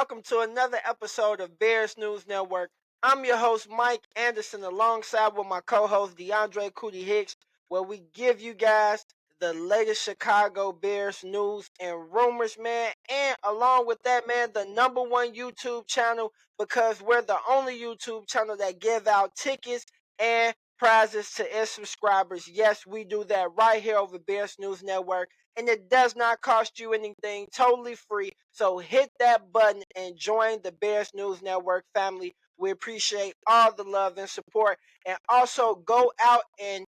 welcome to another episode of Bears News Network. I'm your host, Mike Anderson, alongside with my co-host, DeAndre Cootie Hicks, where we give you guys the latest Chicago Bears news and rumors, man. And along with that, man, the number one YouTube channel, because we're the only YouTube channel that give out tickets and prizes to its subscribers. Yes, we do that right here over Bears News Network, and it does not cost you anything, totally free. So hit that button and join the Bears News Network family. We appreciate all the love and support. And also go out and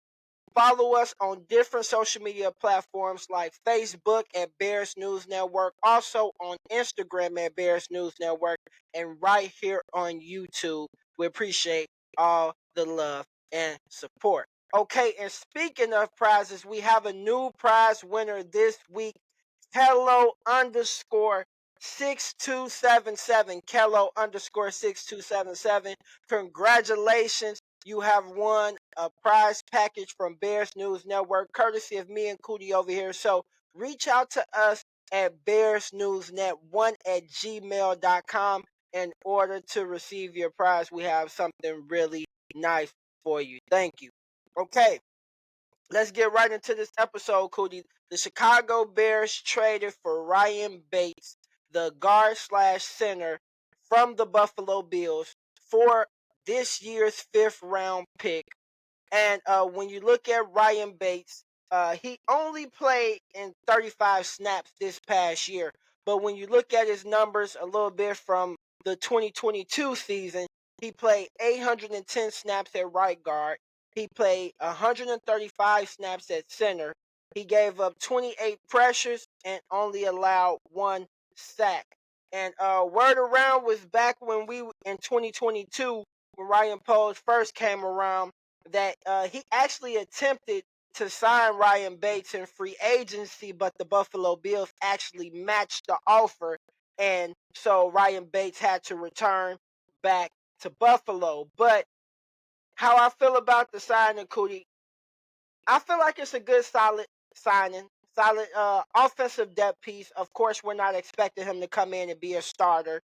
follow us on different social media platforms like Facebook at Bears News Network, also on Instagram at Bears News Network, and right here on YouTube. We appreciate all the love and support. Okay, and speaking of prizes, we have a new prize winner this week. Hello underscore 6277. Kello underscore 6277. Congratulations. You have won a prize package from Bears News Network, courtesy of me and Cootie over here. So reach out to us at bearsnewsnet1 at gmail.com in order to receive your prize. We have something really nice for you. Thank you. Okay, let's get right into this episode, Cootie. The Chicago Bears traded for Ryan Bates, the guard slash center from the Buffalo Bills, for this year's fifth round pick. And when you look at Ryan Bates, he only played in 35 snaps this past year. But when you look at his numbers a little bit from the 2022 season, he played 810 snaps at right guard. He played 135 snaps at center. He gave up 28 pressures and only allowed one sack. And word around was back when we in 2022, when Ryan Poles first came around, that he actually attempted to sign Ryan Bates in free agency, but the Buffalo Bills actually matched the offer, and so Ryan Bates had to return back to Buffalo. But how I feel about the signing, Cootie, I feel like it's a good, solid signing, solid offensive depth piece. Of course, we're not expecting him to come in and be a starter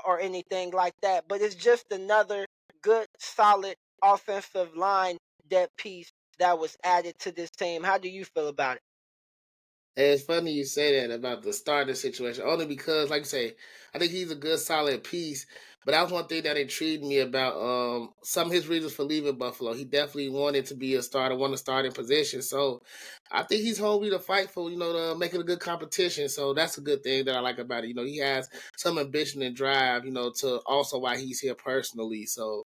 or anything like that, but it's just another good, solid offensive line depth piece that was added to this team. How do you feel about it? And it's funny you say that about the starter situation, only because, like I say, I think he's a good, solid piece. But that was one thing that intrigued me about some of his reasons for leaving Buffalo. He definitely wanted to be a starter, want to start in position. So I think he's hungry to fight for, to make it a good competition. So that's a good thing that I like about it. He has some ambition and drive, to also why he's here personally. So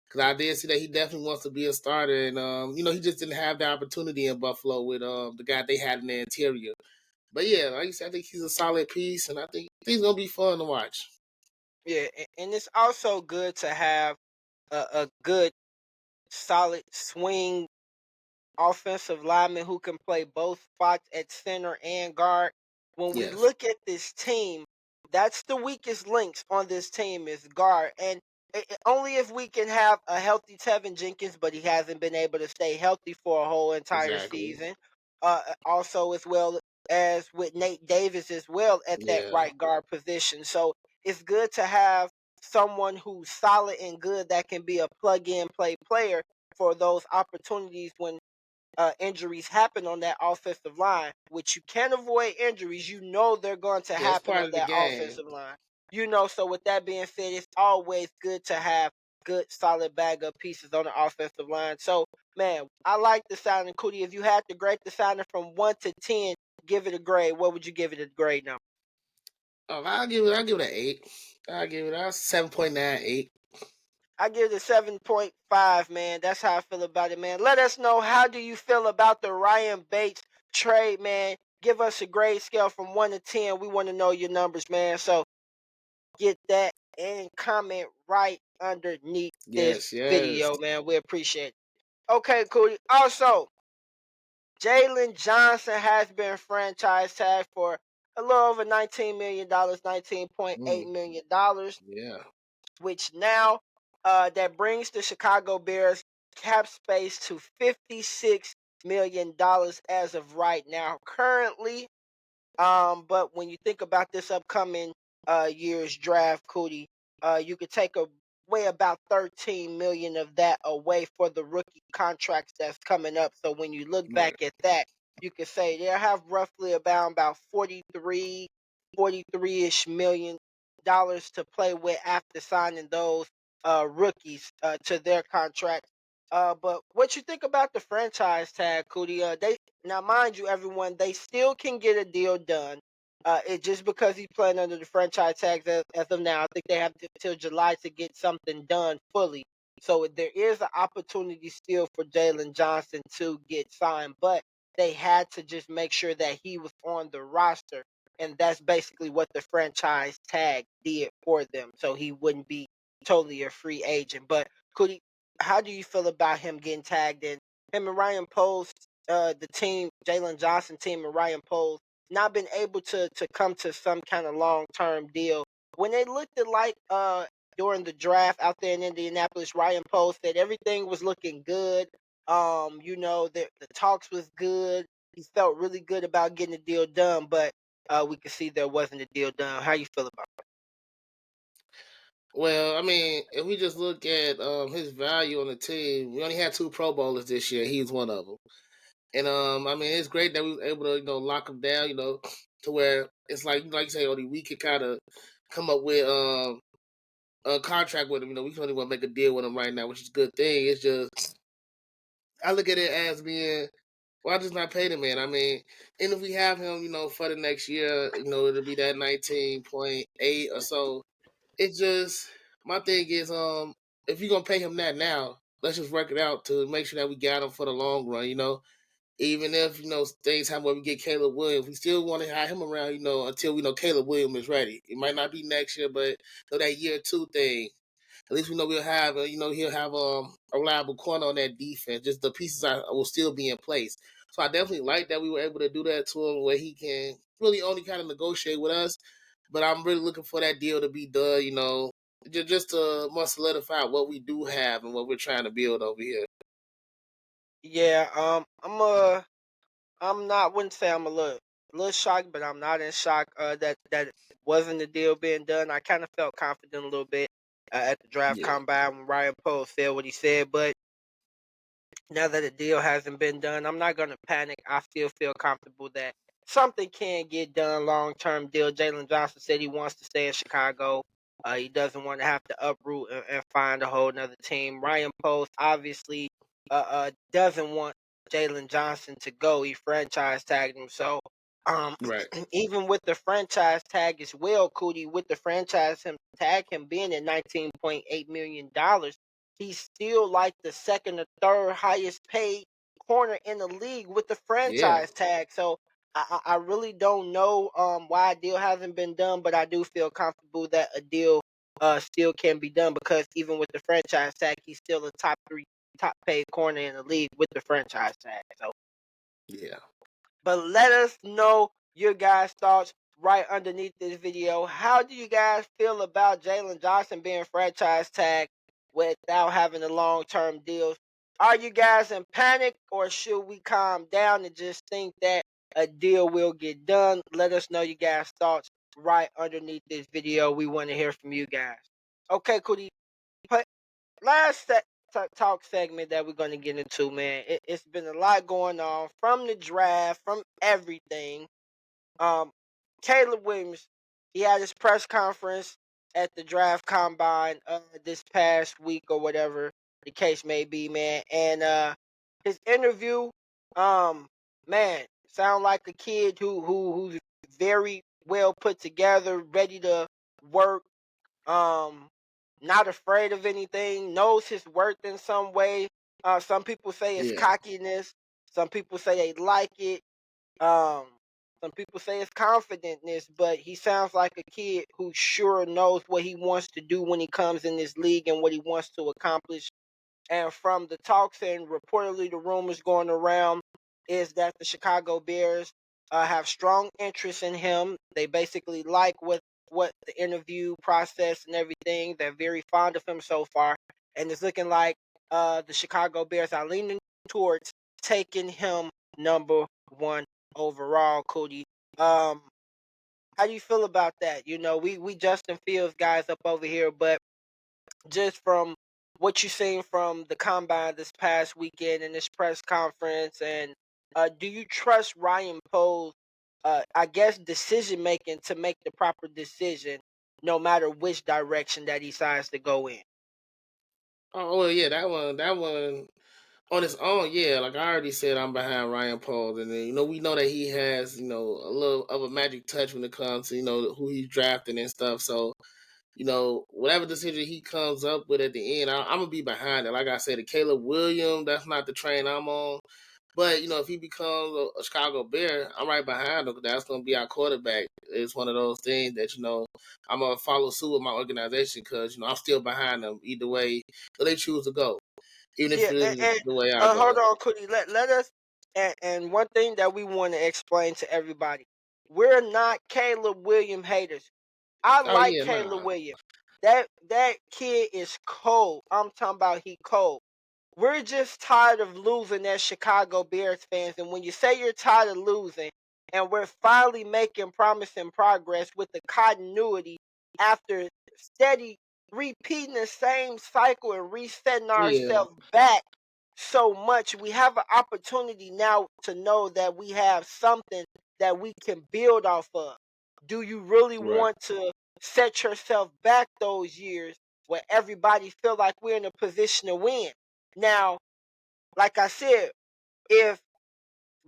because I did see that he definitely wants to be a starter, and he just didn't have the opportunity in Buffalo with the guy they had in the interior. But yeah, like you said, I think he's a solid piece, and I think he's gonna be fun to watch. Yeah, and it's also good to have a good, solid swing offensive lineman who can play both spots at center and guard. When we Yes, look at this team, that's the weakest links on this team is guard. And only if we can have a healthy Tevin Jenkins, but he hasn't been able to stay healthy for a whole entire exactly. season. Also, as well as with Nate Davis as well at that Yeah, right guard position. So it's good to have someone who's solid and good that can be a plug-in play player for those opportunities when injuries happen on that offensive line, which you can't avoid injuries. You know they're going to yeah, it's happen part on of the that game. offensive line. So with that being said, it's always good to have good, solid backup pieces on the offensive line. So, man, I like the signing, Cootie. If you had to grade the signing from 1 to 10, give it a grade, what would you give it a grade number? I'll give it an 8. I'll give it a 7.98. I give it a 7.5, man. That's how I feel about it, man. Let us know, how do you feel about the Ryan Bates trade, man. Give us a grade scale from 1 to 10. We want to know your numbers, man. So get that and comment right underneath this Yes, yes. video, man. We appreciate it. Okay, Cootie. Also, Jaylon Johnson has been franchise tagged for a little over $19 million, $19.8 Mm, million, yeah. which now that brings the Chicago Bears cap space to $56 million as of right now. Currently, but when you think about this upcoming year's draft, Cootie, you could take away about 13 million of that away for the rookie contracts that's coming up. So when you look Right. back at that, you could say they have roughly about 43-ish million dollars to play with after signing those rookies to their contracts. But what you think about the franchise tag, Cootie? They now, mind you, everyone, they still can get a deal done. It just because he's playing under the franchise tags as of now, I think they have till July to get something done fully. So there is an opportunity still for Jaylon Johnson to get signed, but they had to just make sure that he was on the roster, and that's basically what the franchise tag did for them. So he wouldn't be totally a free agent. But could he? How do you feel about him getting tagged in? Him and Ryan Post, the team, Jaylon Johnson team, and Ryan Post not been able to come to some kind of long term deal. When they looked at like during the draft out there in Indianapolis, Ryan Post said everything was looking good. The talks was good. He felt really good about getting the deal done, but we could see there wasn't a deal done. How you feel about it? Well, I mean, if we just look at his value on the team, we only had two Pro Bowlers this year. He's one of them. And I mean, it's great that we were able to lock him down. To where it's like you say, Odie, we could kind of come up with a contract with him. We can only want to make a deal with him right now, which is a good thing. It's just I look at it as being why just not pay the man? I mean, and if we have him, for the next year, it'll be that 19.8 or so. It's just my thing is if you're gonna pay him that now, let's just work it out to make sure that we got him for the long run. Even if things happen where we get Caleb Williams, we still want to have him around, until we know Caleb Williams is ready. It might not be next year, but that year two thing. At least we know we'll have, he'll have a reliable corner on that defense. Just the pieces will still be in place. So I definitely like that we were able to do that to him, where he can really only kind of negotiate with us. But I'm really looking for that deal to be done, just to more solidify what we do have and what we're trying to build over here. Yeah, I'm not wouldn't say I'm a little shocked, but I'm not in shock that wasn't the deal being done. I kind of felt confident a little bit at the draft Yeah, combine when Ryan Post said what he said, but now that the deal hasn't been done, I'm not gonna panic. I still feel comfortable that something can get done. Long term deal. Jaylon Johnson said he wants to stay in Chicago. He doesn't want to have to uproot and find a whole another team. Ryan Post obviously doesn't want Jaylon Johnson to go. He franchise tagged him. So um right. even with the franchise tag as well, Cootie, with the franchise him tag him being at $19.8 million, he's still like the second or third highest paid corner in the league with the Yeah, franchise tag. So I really don't know why a deal hasn't been done, but I do feel comfortable that a deal still can be done because even with the franchise tag, he's still a top three top paid corner in the league with the franchise tag. So yeah. but let us know your guys' thoughts right underneath this video. How do you guys feel about Jaylon Johnson being franchise tagged without having a long-term deal? Are you guys in panic or should we calm down and just think that a deal will get done? Let us know your guys' thoughts right underneath this video. We want to hear from you guys. Okay, Cootie. Last talk segment that we're going to get into, man. It's been a lot going on from the draft, from everything. Um, Caleb Williams, he had his press conference at the draft combine this past week or whatever the case may be, man. And his interview, um, man, sound like a kid who's very well put together, ready to work, um, not afraid of anything, knows his worth in some way. Some people say it's Yeah, cockiness. Some people say they like it. Um, some people say it's confidentness, but he sounds like a kid who sure knows what he wants to do when he comes in this league and what he wants to accomplish. And from the talks and reportedly the rumors going around is that the Chicago Bears have strong interest in him. They basically like what the interview process and everything. They're very fond of him so far, and it's looking like the Chicago Bears are leaning towards taking him number one overall. Cody, um, How do you feel about that? We Justin Fields guys up over here, but just from what you seen from the combine this past weekend and this press conference, and do you trust Ryan Poe's, I guess, decision making to make the proper decision, no matter which direction that he decides to go in? Oh well, yeah, that one on its own, yeah. Like I already said, I'm behind Ryan Paul, and then, we know that he has a little of a magic touch when it comes to who he's drafting and stuff. So whatever decision he comes up with at the end, I'm gonna be behind it. Like I said, the Caleb Williams, that's not the train I'm on. But if he becomes a Chicago Bear, I'm right behind him. That's gonna be our quarterback. It's one of those things that I'm gonna follow suit with my organization because I'm still behind them either way they choose to go, even if Yeah, it is and the way I hold go. on, Cookie. Let us, and one thing that we want to explain to everybody: we're not Caleb Williams haters. I Oh like yeah, Caleb nah, Williams. That kid is cold. I'm talking about he cold. We're just tired of losing as Chicago Bears fans. And when you say you're tired of losing, and we're finally making promising progress with the continuity after steady repeating the same cycle and resetting yeah, ourselves back so much, we have an opportunity now to know that we have something that we can build off of. Do you really right, want to set yourself back those years where everybody feel like we're in a position to win? Now, like I said, if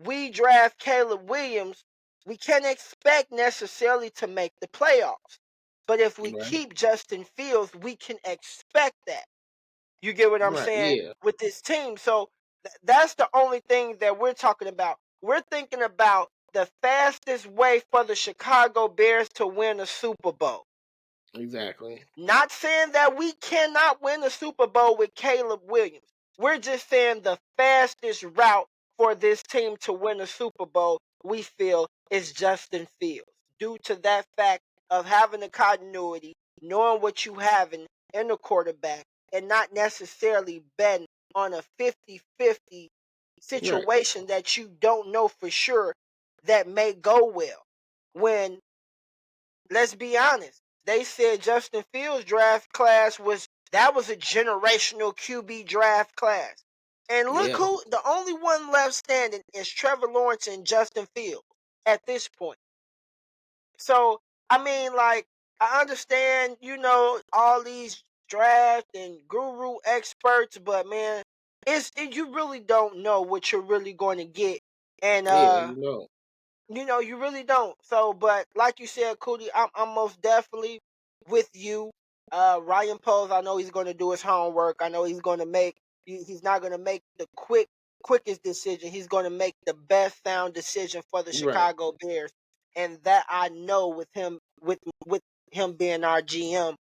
we draft Caleb Williams, we can't expect necessarily to make the playoffs. But if we right, keep Justin Fields, we can expect that. You get what I'm right, saying yeah, with this team? So that's the only thing that we're talking about. We're thinking about the fastest way for the Chicago Bears to win a Super Bowl. exactly, Not saying that we cannot win the Super Bowl with Caleb Williams. We're just saying the fastest route for this team to win a Super Bowl, we feel, is Justin Fields. Due to that fact of having the continuity, knowing what you have in the quarterback, and not necessarily betting on a 50-50 right, situation that you don't know for sure that may go well. When, let's be honest, they said Justin Fields draft class was a generational QB draft class. And look, yeah, who the only one left standing is Trevor Lawrence and Justin Fields at this point. So, I mean, like, I understand, all these draft and guru experts, but man, you really don't know what you're really going to get. And yeah, you really don't. So, but like you said, Cootie, I'm most definitely with you. Ryan Poles, I know he's going to do his homework. I know he's not going to make the quickest decision. He's going to make the best sound decision for the right, Chicago Bears, and that I know with him being our GM,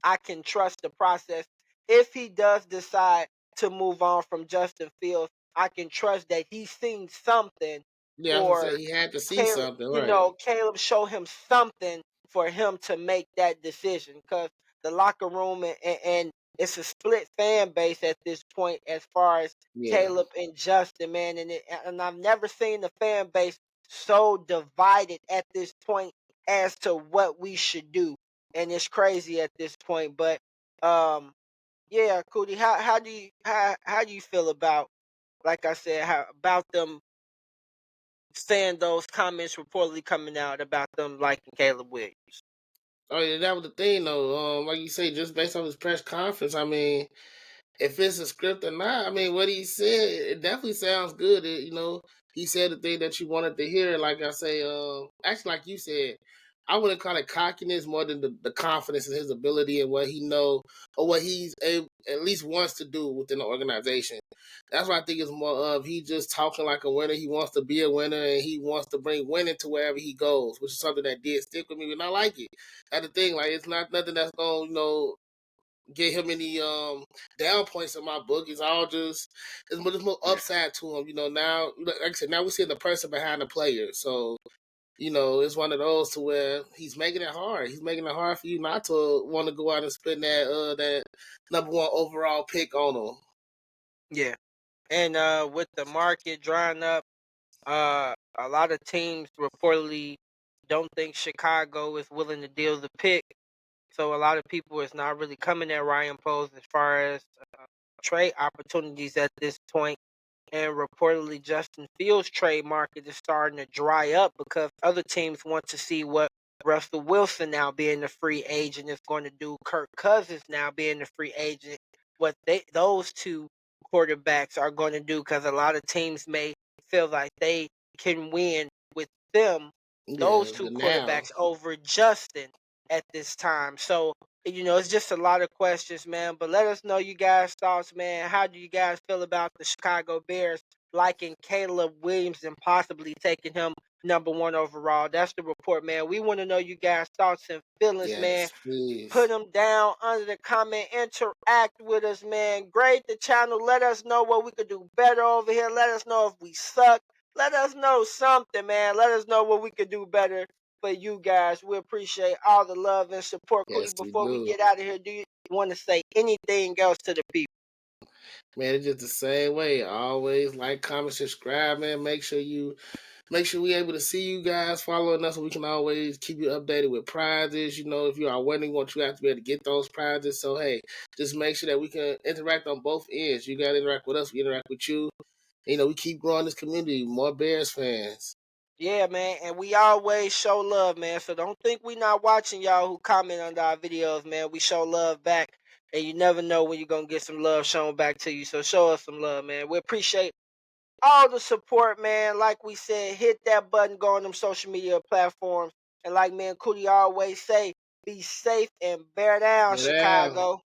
I can trust the process. If he does decide to move on from Justin Fields, I can trust that he's seen something, yeah. I was gonna or say he had to see Caleb, something, right? Caleb show him something for him to make that decision, because the locker room and it's a split fan base at this point as far as Yeah, Caleb and Justin, man, and I've never seen the fan base so divided at this point as to what we should do, and it's crazy at this point. But um, yeah, Cootie, how do you feel about, like I said, how about them saying those comments reportedly coming out about them liking Caleb Williams? oh yeah, that was the thing though. Like you say, just based on his press conference, I mean, if it's a script or not, I mean, what he said, it definitely sounds good. He said the thing that you wanted to hear. Like I say, actually, like you said, I wouldn't call it cockiness more than the confidence in his ability and what he know or what he's at least wants to do within the organization. That's what I think is more of he just talking like a winner. He wants to be a winner and he wants to bring winning to wherever he goes, which is something that did stick with me, and I like it. That's the thing. Like it's not nothing that's gonna get him any down points in my book. It's all there's more Yeah. upside to him. Now like I said, now we see the person behind the player. So, it's one of those to where he's making it hard. He's making it hard for you not to want to go out and spend that number one overall pick on him. Yeah. And with the market drying up, a lot of teams reportedly don't think Chicago is willing to deal the pick. So a lot of people is not really coming at Ryan Post as far as trade opportunities at this point. And reportedly, Justin Fields' trade market is starting to dry up because other teams want to see what Russell Wilson, now being the free agent, is going to do. Kirk Cousins, now being the free agent, what those two quarterbacks are going to do, because a lot of teams may feel like they can win with them, Yeah, those two the now. quarterbacks, over Justin at this time. So it's just a lot of questions, man. But let us know you guys' thoughts, man. How do you guys feel about the Chicago Bears liking Caleb Williams and possibly taking him #1 overall? That's the report, man. We want to know you guys' thoughts and feelings, man. Yes, please. Put them down under the comment. Interact with us, man. Grade the channel. Let us know what we could do better over here. Let us know if we suck. Let us know something, man. Let us know what we could do better for you guys. We appreciate all the love and support. Yes, Cootie, we before we do. get out of here, do you want to say anything else to the people? Man, it's just the same way. Always like, comment, subscribe, man. Make sure we able to see you guys following us so we can always keep you updated with prizes. If you are winning, want you have to be able to get those prizes. So hey, just make sure that we can interact on both ends. You gotta interact with us, we interact with you. We keep growing this community, more Bears fans. Yeah, man, and we always show love, man. So don't think we not watching y'all who comment under our videos, man. We show love back, and you never know when you're gonna get some love shown back to you. So show us some love, man. We appreciate all the support, man. Like we said, hit that button, go on them social media platforms, and like me and Cootie always say, be safe and bear down, Get out. Chicago.